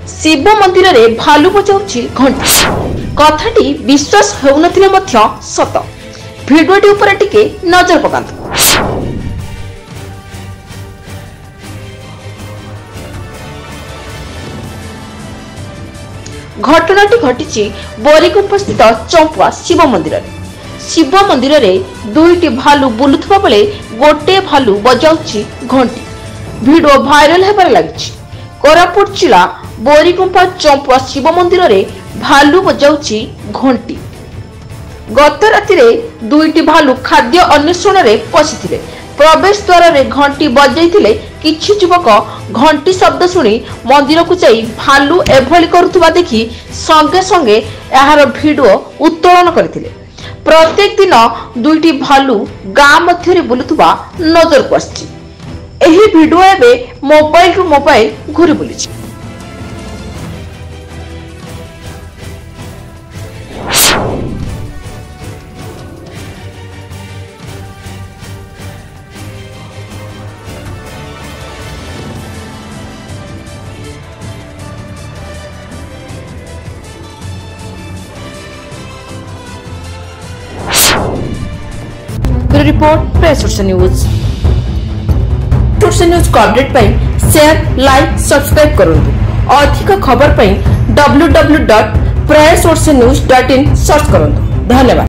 शिव मंदिर रे भालू बजाउछि घंटी कथाटी विश्वास हेउनथिले मध्य सत भिडियोटी ऊपर टिके नजर पकांतु। घटनाटी घटी बोरीगुंफा स्थित चंपुआ शिव मंदिर रे दुईटी भालू बुलुथबा बेले गोटे भालू बजाउछि घंटी वीडियो भाइराल हेबार लागिछि। कोरापुट जिला बोरीगुंफा चंपुआ शिव मंदिर रे भालू बजाउछि घंटी। गत राति रे दुईटी भालू खाद्य अन्वेषण रे पशिथिले प्रवेश द्वार रे घंटी बजाइथिले किछि युवक घंटी शब्द सुनी मंदिर को जाई भालू एभली करुथबा देखि संगे संगे एहार वीडियो उत्तोलन करथिले। प्रत्येक दिन दुईटी भालू गाँ मध्य बुलुथबा नजर को आछि। एही वीडियो एबे मोबाइल रु मोबाइल घुरी बुलिछि। रिपोर्ट प्रेस सोर्स न्यूज को अपडेट पाई शेयर लाइक सब्सक्राइब करंतु। अधिक खबर पाई www.prayersourcenews.in सर्च करंतु। धन्यवाद।